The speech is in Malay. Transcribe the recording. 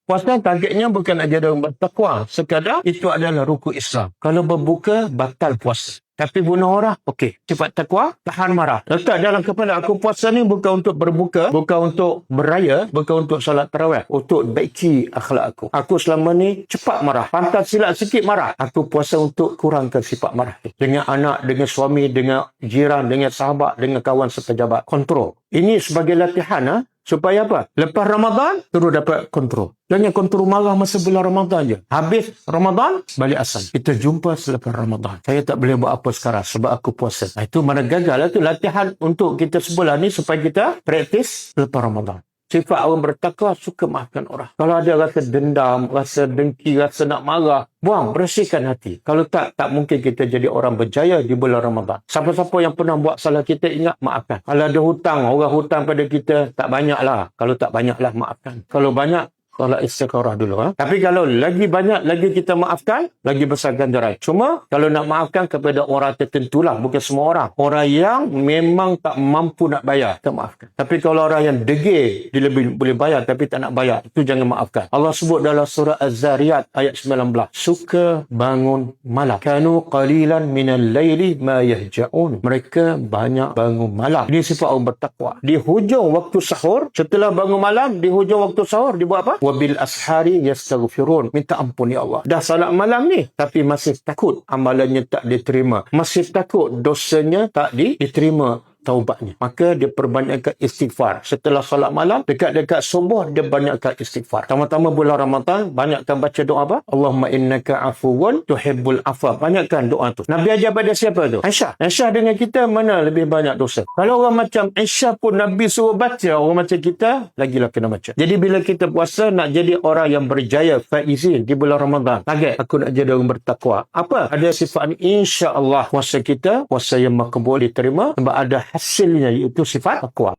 Puasa targetnya bukan nak jadi orang bertakwa. Sekadar itu adalah rukun Islam. Kalau berbuka, batal puasa. Tapi bunuh orang, okey. Sifat takwa, tahan marah. Letak dalam kepala aku, puasa ni bukan untuk berbuka, bukan untuk beraya, bukan untuk solat tarawih. Untuk baiki akhlak aku. Aku selama ni cepat marah. Pantas silap sikit marah. Aku puasa untuk kurangkan sifat marah. Dengan anak, dengan suami, dengan jiran, dengan sahabat, dengan kawan sepejabat. Kontrol. Ini sebagai latihan, supaya apa? Lepas Ramadan, terus dapat kontrol. Jangan kontrol marah masa bulan Ramadan je. Habis Ramadan, balik asal. Kita jumpa selepas Ramadan. Saya tak boleh buat apa sekarang sebab aku puasa. Itu mana gagal. Itu latihan untuk kita sebulan ni supaya kita praktis selepas Ramadan. Sifat orang bertakwa suka maafkan orang. Kalau ada rasa dendam, rasa dengki, rasa nak marah, buang, bersihkan hati. Kalau tak mungkin kita jadi orang berjaya di bulan Ramadan. Siapa-siapa yang pernah buat salah kita, ingat, maafkan. Kalau ada hutang, orang hutang pada kita, tak banyaklah. Kalau tak banyaklah, maafkan. Kalau banyak, kalau istikharah dulu. Tapi kalau lagi banyak, lagi kita maafkan, lagi besar ganjaran. Cuma, kalau nak maafkan kepada orang tertentulah, bukan semua orang. Orang yang memang tak mampu nak bayar, kita maafkan. Tapi kalau orang yang degil, dia lebih boleh bayar tapi tak nak bayar, itu jangan maafkan. Allah sebut dalam surah Az-Zariyat ayat 19, suka bangun malam. Kanu qalilan minal laili ma yahja'un. Mereka banyak bangun malam. Ini sifat orang bertakwa. Di hujung waktu sahur, setelah bangun malam, di hujung waktu sahur, dia buat apa? Wabil ashari yastaghfirun. Minta ampun ya Allah. Dah salat malam ni, tapi masih takut amalannya tak diterima. Masih takut dosanya tak diterima taubatnya. Maka dia perbanyakkan istighfar. Setelah solat malam, dekat-dekat subuh, dia banyakkan istighfar. Tama-tama bulan Ramadan, banyakkan baca doa apa? Allahumma innaka afuwun tuhibbul afwa. Banyakkan doa tu. Nabi ajar pada siapa tu? Aisyah. Aisyah dengan kita mana lebih banyak dosa? Kalau orang macam Aisyah pun Nabi suruh baca, orang macam kita, lagilah kena baca. Jadi bila kita puasa, nak jadi orang yang berjaya, faizin di bulan Ramadan. Target, aku nak jadi orang bertakwa. Apa? Ada sifat ni, insya Allah puasa kita, puasa yang makbul diterima, sebab ada hasilnya, iaitu sifat takwa.